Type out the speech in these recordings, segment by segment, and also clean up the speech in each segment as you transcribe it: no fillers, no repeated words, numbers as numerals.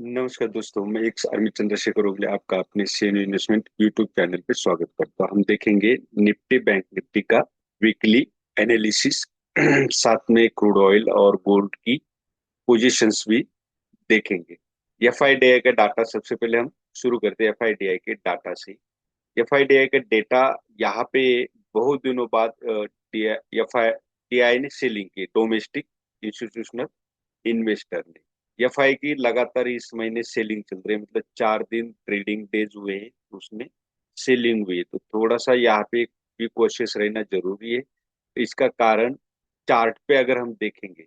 नमस्कार दोस्तों, मैं एक आर्मी चंद्रशेखर ओगले आपका अपने सीएन इन्वेस्टमेंट यूट्यूब चैनल पे स्वागत करता हूं। हम देखेंगे निफ्टी बैंक निफ्टी का वीकली एनालिसिस साथ में क्रूड ऑयल और गोल्ड की पोजीशंस भी देखेंगे। एफआईडीआई का डाटा सबसे पहले हम शुरू करते हैं एफआईडीआई के डाटा से। एफआईडीआई का डेटा यहाँ पे बहुत दिनों बाद एफआईडीआई ने सेलिंग की, डोमेस्टिक इंस्टीट्यूशनल इन्वेस्टर ने। एफआई की लगातार इस महीने सेलिंग चल रही है, मतलब 4 दिन ट्रेडिंग डेज हुए हैं, उसमें सेलिंग हुई है। तो थोड़ा सा यहाँ पे भी कोशिश रहना जरूरी है। इसका कारण चार्ट पे अगर हम देखेंगे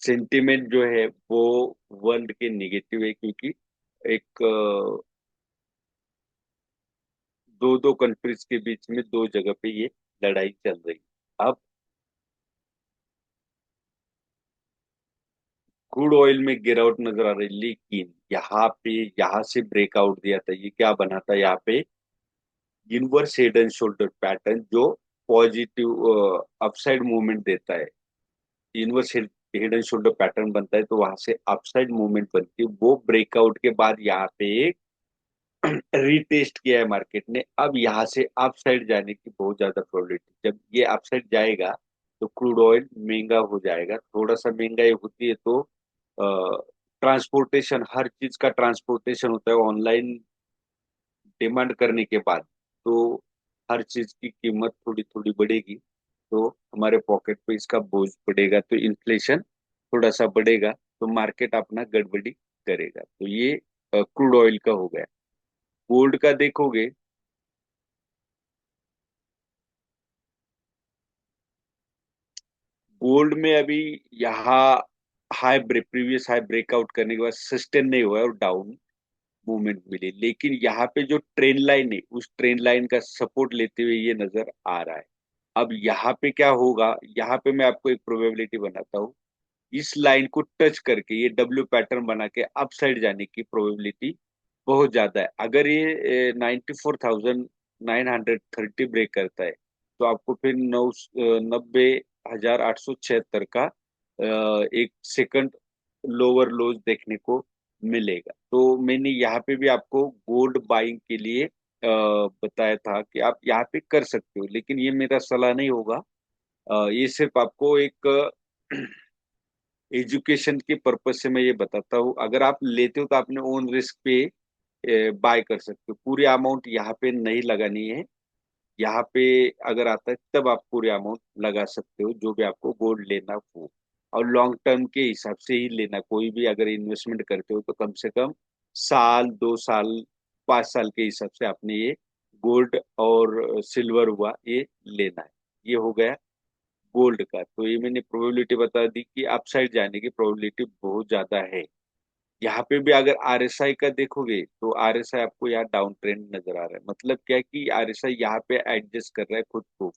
सेंटिमेंट जो है वो वर्ल्ड के निगेटिव है, क्योंकि एक दो दो कंट्रीज के बीच में दो जगह पे ये लड़ाई चल रही है। अब क्रूड ऑयल में गिरावट नजर आ रही है, लेकिन यहाँ से ब्रेकआउट दिया था। ये क्या बना था यहाँ पे? Inverse head and shoulder pattern, जो पॉजिटिव अपसाइड मूवमेंट देता है। Inverse head and shoulder pattern बनता है, तो वहां से अपसाइड मूवमेंट बनती है। वो ब्रेकआउट के बाद यहाँ पे एक रीटेस्ट किया है मार्केट ने। अब यहाँ से अपसाइड जाने की बहुत ज्यादा प्रोबेबिलिटी। जब ये अपसाइड जाएगा तो क्रूड ऑयल महंगा हो जाएगा। थोड़ा सा महंगाई होती है तो ट्रांसपोर्टेशन, हर चीज का ट्रांसपोर्टेशन होता है ऑनलाइन। डिमांड करने के बाद तो हर चीज की कीमत थोड़ी थोड़ी बढ़ेगी, तो हमारे पॉकेट पे इसका बोझ पड़ेगा, तो इन्फ्लेशन थोड़ा सा बढ़ेगा, तो मार्केट अपना गड़बड़ी करेगा। तो ये क्रूड ऑयल का हो गया। गोल्ड का देखोगे, गोल्ड में अभी यहाँ प्रीवियस हाई ब्रेकआउट करने के बाद सस्टेन नहीं हुआ है और डाउन मूवमेंट मिली। लेकिन यहाँ पे जो ट्रेंड लाइन है, उस ट्रेंड लाइन का सपोर्ट लेते हुए ये नजर आ रहा है। अब यहाँ पे क्या होगा, यहाँ पे मैं आपको एक प्रोबेबिलिटी बनाता हूँ। इस लाइन को टच करके ये डब्ल्यू पैटर्न बना के अपसाइड जाने की प्रोबेबिलिटी बहुत ज्यादा है। अगर ये 94,930 ब्रेक करता है, तो आपको फिर 90,876 का एक सेकंड लोअर लोज देखने को मिलेगा। तो मैंने यहाँ पे भी आपको गोल्ड बाइंग के लिए बताया था कि आप यहाँ पे कर सकते हो, लेकिन ये मेरा सलाह नहीं होगा। ये सिर्फ आपको एक एजुकेशन के पर्पज से मैं ये बताता हूँ। अगर आप लेते हो तो आपने ओन रिस्क पे बाय कर सकते हो। पूरी अमाउंट यहाँ पे नहीं लगानी है। यहाँ पे अगर आता है तब आप पूरे अमाउंट लगा सकते हो, जो भी आपको गोल्ड लेना हो। और लॉन्ग टर्म के हिसाब से ही लेना। कोई भी अगर इन्वेस्टमेंट करते हो तो कम से कम साल, 2 साल, 5 साल के हिसाब से आपने ये गोल्ड और सिल्वर हुआ ये लेना है। ये हो गया गोल्ड का। तो ये मैंने प्रोबेबिलिटी बता दी कि अपसाइड जाने की प्रोबेबिलिटी बहुत ज्यादा है। यहाँ पे भी अगर आरएसआई का देखोगे तो आरएसआई आपको यहाँ डाउन ट्रेंड नजर आ रहा है। मतलब क्या कि आरएसआई यहाँ पे एडजस्ट कर रहा है खुद को।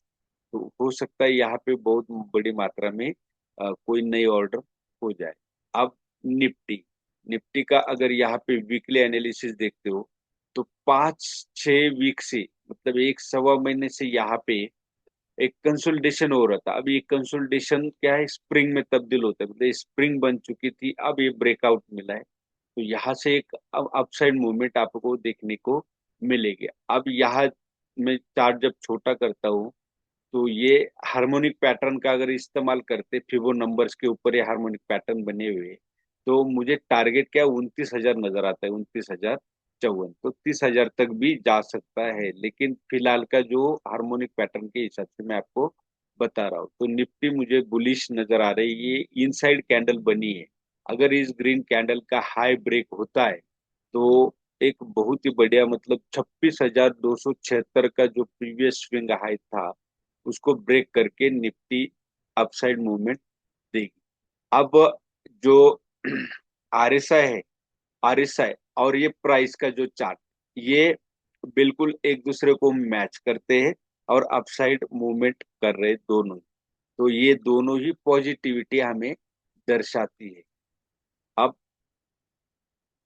तो हो सकता है यहाँ पे बहुत बड़ी मात्रा में कोई नई ऑर्डर हो जाए। अब निफ्टी, निफ्टी का अगर यहाँ पे वीकली एनालिसिस देखते हो तो 5-6 वीक से, मतलब एक सवा महीने से यहाँ पे एक कंसोलिडेशन हो रहा था। अब ये कंसोलिडेशन क्या है, स्प्रिंग में तब्दील होता है। मतलब स्प्रिंग बन चुकी थी, अब ये ब्रेकआउट मिला है। तो यहाँ से एक अब अपसाइड मूवमेंट आपको देखने को मिलेगी। अब यहाँ मैं चार्ट जब छोटा करता हूँ तो ये हार्मोनिक पैटर्न का अगर इस्तेमाल करते, फिबो नंबर्स के ऊपर ये हार्मोनिक पैटर्न बने हुए, तो मुझे टारगेट क्या 29,000 नजर आता है, 29,054। तो 30,000 तक भी जा सकता है। लेकिन फिलहाल का जो हार्मोनिक पैटर्न के हिसाब से मैं आपको बता रहा हूँ, तो निफ्टी मुझे बुलिश नजर आ रही है। ये इनसाइड कैंडल बनी है। अगर इस ग्रीन कैंडल का हाई ब्रेक होता है तो एक बहुत ही बढ़िया, मतलब 26,276 का जो प्रीवियस स्विंग हाई था, उसको ब्रेक करके निफ्टी अपसाइड मूवमेंट देगी। अब जो आरएसआई है, आरएसआई और ये प्राइस का जो चार्ट, ये बिल्कुल एक दूसरे को मैच करते हैं और अपसाइड मूवमेंट कर रहे हैं दोनों। तो ये दोनों ही पॉजिटिविटी हमें दर्शाती है। अब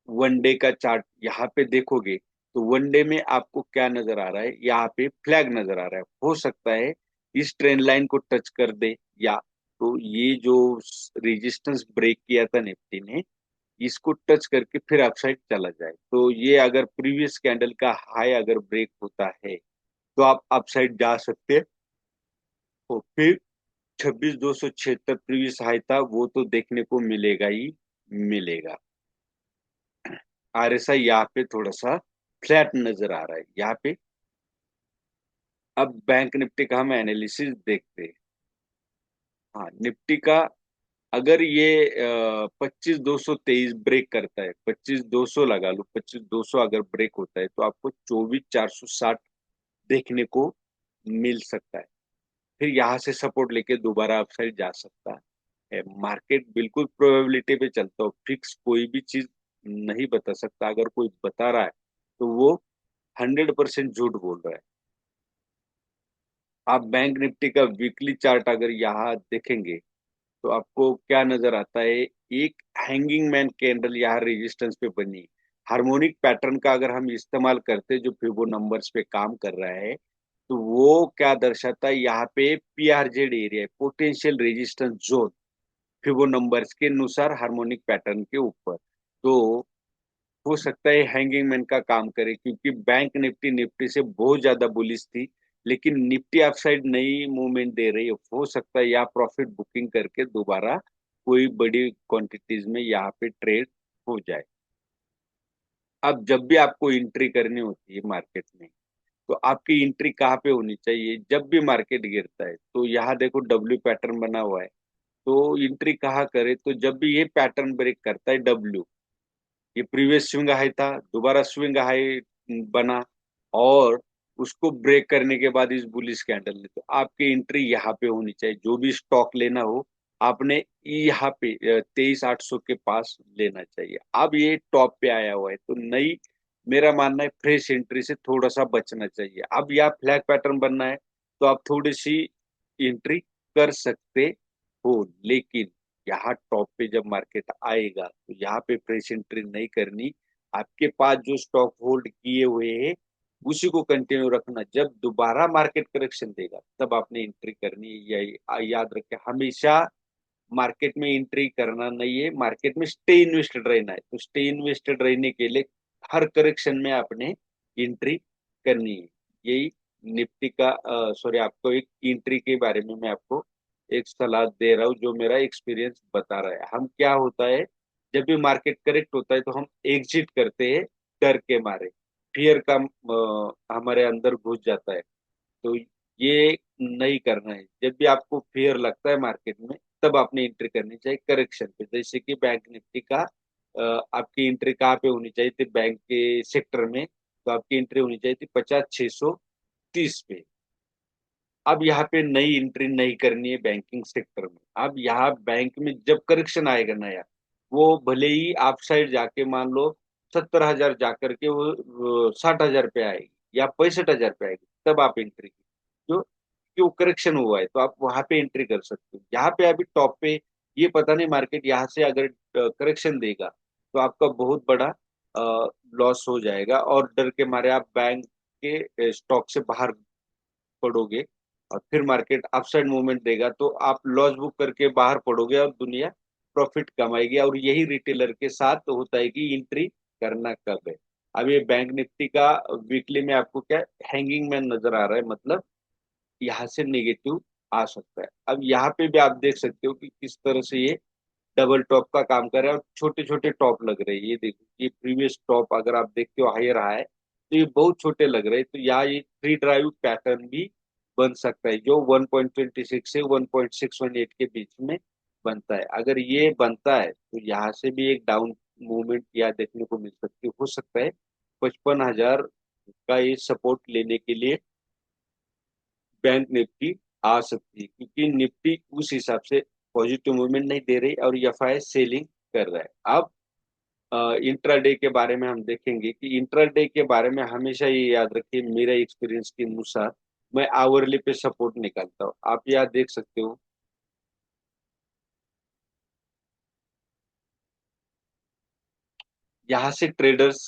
वनडे का चार्ट यहाँ पे देखोगे तो वनडे में आपको क्या नजर आ रहा है, यहाँ पे फ्लैग नजर आ रहा है। हो सकता है इस ट्रेंड लाइन को टच कर दे, या तो ये जो रेजिस्टेंस ब्रेक किया था निफ्टी ने, इसको टच करके फिर अपसाइड चला जाए, तो ये अगर प्रीवियस कैंडल का हाई अगर ब्रेक होता है तो आप अपसाइड जा सकते हो। फिर 26,276 प्रीवियस हाई था, वो तो देखने को मिलेगा ही मिलेगा। आरएसआई यहाँ पे थोड़ा सा फ्लैट नजर आ रहा है यहाँ पे। अब बैंक निफ्टी का हम एनालिसिस देखते हैं। हाँ, निफ्टी का अगर ये 25,223 ब्रेक करता है, 25,200 लगा लो, 25,200 अगर ब्रेक होता है तो आपको 24,460 देखने को मिल सकता है। फिर यहाँ से सपोर्ट लेके दोबारा अपसाइड जा सकता है। मार्केट बिल्कुल प्रोबेबिलिटी पे चलता हो, फिक्स कोई भी चीज नहीं बता सकता। अगर कोई बता रहा है तो वो 100% झूठ बोल रहा है। आप बैंक निफ्टी का वीकली चार्ट अगर यहाँ देखेंगे तो आपको क्या नजर आता है, एक हैंगिंग मैन कैंडल यहाँ रेजिस्टेंस पे बनी। हार्मोनिक पैटर्न का अगर हम इस्तेमाल करते जो फिबो नंबर्स पे काम कर रहा है, तो वो क्या दर्शाता है, यहाँ पे PRZ area, potential resistance zone, fibo numbers के अनुसार हार्मोनिक पैटर्न के ऊपर। तो हो सकता है हैंगिंग मैन का काम करे, क्योंकि बैंक निफ्टी निफ्टी से बहुत ज्यादा बुलिश थी, लेकिन निफ्टी अपसाइड नई मूवमेंट दे रही है। हो सकता है या प्रॉफिट बुकिंग करके दोबारा कोई बड़ी क्वांटिटीज में यहाँ पे ट्रेड हो जाए। अब जब भी आपको एंट्री करनी होती है मार्केट में, तो आपकी एंट्री कहाँ पे होनी चाहिए, जब भी मार्केट गिरता है तो यहाँ देखो डब्ल्यू पैटर्न बना हुआ है। तो एंट्री कहाँ करे, तो जब भी ये पैटर्न ब्रेक करता है डब्ल्यू, ये प्रीवियस स्विंग हाई था, दोबारा स्विंग हाई बना, और उसको ब्रेक करने के बाद इस बुलिश कैंडल ने, तो आपकी एंट्री यहाँ पे होनी चाहिए। जो भी स्टॉक लेना हो आपने यहाँ पे 23,800 के पास लेना चाहिए। अब ये टॉप पे आया हुआ है तो नई, मेरा मानना है फ्रेश एंट्री से थोड़ा सा बचना चाहिए। अब यहाँ फ्लैग पैटर्न बनना है तो आप थोड़ी सी एंट्री कर सकते हो, लेकिन यहाँ टॉप पे जब मार्केट आएगा तो यहाँ पे फ्रेश एंट्री नहीं करनी। आपके पास जो स्टॉक होल्ड किए हुए हैं उसी को कंटिन्यू रखना। जब दोबारा मार्केट करेक्शन देगा तब आपने एंट्री करनी है। याद रखें, हमेशा मार्केट में एंट्री करना नहीं है, मार्केट में स्टे इन्वेस्टेड रहना है। तो स्टे इन्वेस्टेड रहने के लिए हर करेक्शन में आपने एंट्री करनी है। यही निफ्टी का, सॉरी, आपको एक एंट्री के बारे में मैं आपको एक सलाह दे रहा हूँ, जो मेरा एक्सपीरियंस बता रहा है। हम क्या होता है, जब भी मार्केट करेक्ट होता है तो हम एग्जिट करते हैं डर के मारे, फियर का हमारे अंदर घुस जाता है। तो ये नहीं करना है। जब भी आपको फेयर लगता है मार्केट में तब आपने एंट्री करनी चाहिए करेक्शन पे। जैसे कि बैंक निफ्टी का आपकी एंट्री कहाँ पे होनी चाहिए थी, बैंक के सेक्टर में, तो आपकी एंट्री होनी चाहिए थी 50,630 पे। अब यहाँ पे नई एंट्री नहीं करनी है बैंकिंग सेक्टर में। अब यहाँ बैंक में जब करेक्शन आएगा नया, वो भले ही आप साइड जाके मान लो 70,000 जाकर के वो 60,000 पे आएगी या 65,000 पे आएगी, तब आप एंट्री की। जो क्यों करेक्शन हुआ है तो आप वहां पे एंट्री कर सकते हो। यहाँ पे अभी टॉप पे, ये पता नहीं मार्केट यहाँ से अगर करेक्शन देगा तो आपका बहुत बड़ा लॉस हो जाएगा, और डर के मारे आप बैंक के स्टॉक से बाहर पड़ोगे। और फिर मार्केट अपसाइड मूवमेंट देगा तो आप लॉस बुक करके बाहर पड़ोगे और दुनिया प्रॉफिट कमाएगी। और यही रिटेलर के साथ होता है कि एंट्री करना कब है। अब ये बैंक निफ्टी का वीकली में आपको क्या हैंगिंग मैन नजर आ रहा है, मतलब यहाँ से नेगेटिव आ सकता है। अब यहाँ पे भी आप देख सकते हो कि किस तरह से ये डबल टॉप का काम कर रहा है और छोटे छोटे टॉप लग रहे हैं। ये देखो, ये प्रीवियस टॉप अगर आप देखते हो हायर रहा है तो ये बहुत छोटे लग रहे हैं। तो यहाँ ये थ्री ड्राइव पैटर्न भी बन सकता है, जो 1.26 से 1.618 के बीच में बनता है। अगर ये बनता है तो यहाँ से भी एक डाउन मूवमेंट यहाँ देखने को मिल सकती है। हो सकता है 55,000 का ये सपोर्ट लेने के लिए बैंक निफ्टी आ सकती है, क्योंकि निफ्टी उस हिसाब से पॉजिटिव मूवमेंट नहीं दे रही और एफआई सेलिंग कर रहा है। अब इंट्राडे के बारे में हम देखेंगे कि इंट्राडे के बारे में हमेशा ये याद रखिए, मेरे एक्सपीरियंस के अनुसार मैं आवरली पे सपोर्ट निकालता हूँ। आप यहाँ देख सकते हो, यहाँ से ट्रेडर्स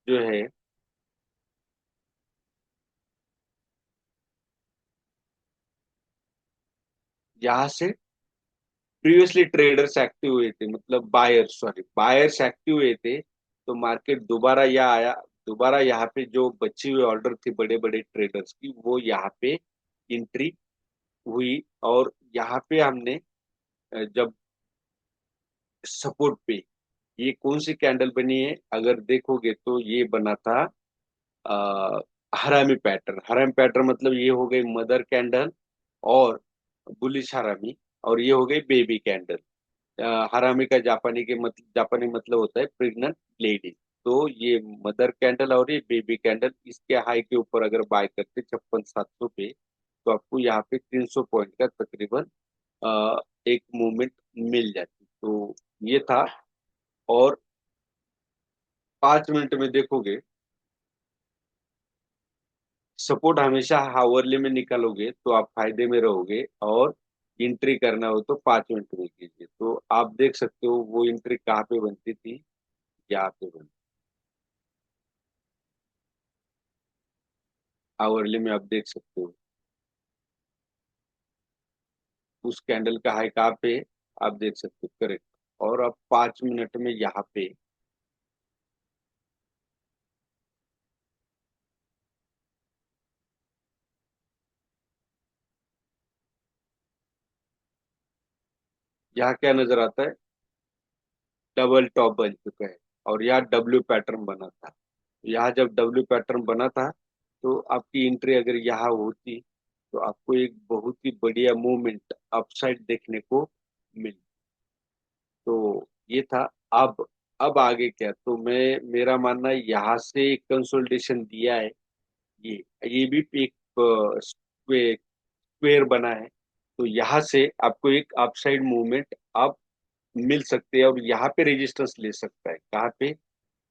जो है, यहाँ से प्रीवियसली ट्रेडर्स एक्टिव हुए थे, मतलब बायर्स एक्टिव हुए थे, तो मार्केट दोबारा यहाँ आया। दोबारा यहाँ पे जो बची हुई ऑर्डर थी बड़े बड़े ट्रेडर्स की, वो यहाँ पे एंट्री हुई। और यहाँ पे हमने जब सपोर्ट पे, ये कौन सी कैंडल बनी है अगर देखोगे तो ये बना था आ, हरामी पैटर्न मतलब ये हो गई मदर कैंडल और बुलिश हरामी, और ये हो गई बेबी कैंडल। हरामी का जापानी मतलब होता है प्रेग्नेंट लेडी। तो ये मदर कैंडल और ये बेबी कैंडल, इसके हाई के ऊपर अगर बाय करते 56,700 पे, तो आपको यहाँ पे 300 पॉइंट का तकरीबन एक मूवमेंट मिल जाती। तो ये था। और 5 मिनट में देखोगे, सपोर्ट हमेशा हावरली में निकालोगे तो आप फायदे में रहोगे, और एंट्री करना हो तो 5 मिनट में कीजिए। तो आप देख सकते हो वो एंट्री कहाँ पे बनती थी, यहाँ पे बनती। आवरली में आप देख सकते हो उस कैंडल का हाई कहाँ पे है, आप देख सकते हो करेक्ट। और अब 5 मिनट में यहाँ पे, यहाँ क्या नजर आता है, डबल टॉप बन चुका है। और यहाँ डब्ल्यू पैटर्न बना था। यहाँ जब डब्ल्यू पैटर्न बना था, तो आपकी एंट्री अगर यहाँ होती, तो आपको एक बहुत ही बढ़िया मूवमेंट अपसाइड देखने को मिल। तो ये था। अब अब आगे क्या, तो मेरा मानना है यहाँ से कंसोलिडेशन दिया है। ये ये भी एक स्क्वेयर बना है। तो यहाँ से आपको एक अपसाइड मूवमेंट आप मिल सकते हैं, और यहाँ पे रेजिस्टेंस ले सकता है कहाँ पे,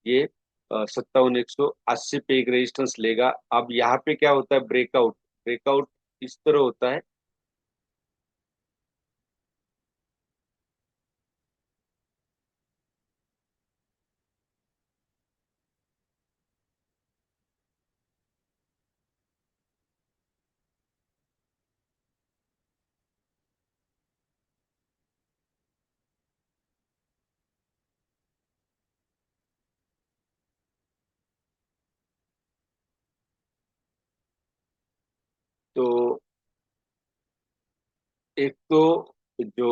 ये 57,180 पे एक रेजिस्टेंस लेगा। अब यहाँ पे क्या होता है, ब्रेकआउट। ब्रेकआउट इस तरह होता है। तो एक तो जो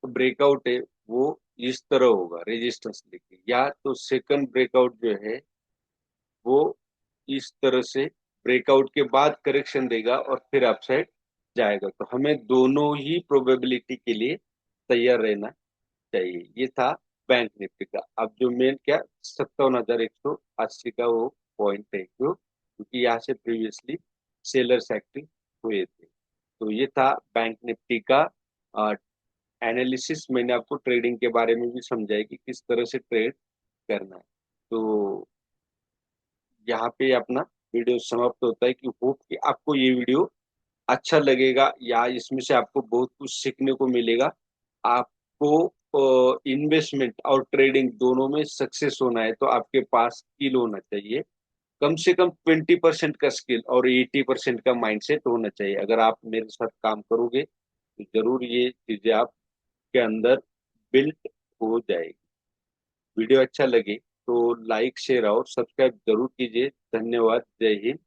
ब्रेकआउट है वो इस तरह होगा रेजिस्टेंस लेके, या तो सेकंड ब्रेकआउट जो है वो इस तरह से ब्रेकआउट के बाद करेक्शन देगा और फिर अपसाइड जाएगा। तो हमें दोनों ही प्रोबेबिलिटी के लिए तैयार रहना चाहिए। ये था बैंक निफ्टी का। अब जो मेन क्या, 57,180 का वो पॉइंट है जो, क्योंकि यहाँ से प्रीवियसली सेलर्स एक्टिव हुए थे। तो ये था बैंक निफ्टी का एनालिसिस। मैंने आपको ट्रेडिंग के बारे में भी समझाया कि किस तरह से ट्रेड करना है। तो यहाँ पे अपना वीडियो समाप्त होता है, कि होप कि आपको ये वीडियो अच्छा लगेगा, या इसमें से आपको बहुत कुछ सीखने को मिलेगा। आपको इन्वेस्टमेंट और ट्रेडिंग दोनों में सक्सेस होना है, तो आपके पास स्किल होना चाहिए। कम से कम 20% का स्किल और 80% का माइंडसेट होना चाहिए। अगर आप मेरे साथ काम करोगे तो जरूर ये चीजें आपके अंदर बिल्ट हो जाएगी। वीडियो अच्छा लगे तो लाइक शेयर और सब्सक्राइब जरूर कीजिए। धन्यवाद। जय हिंद।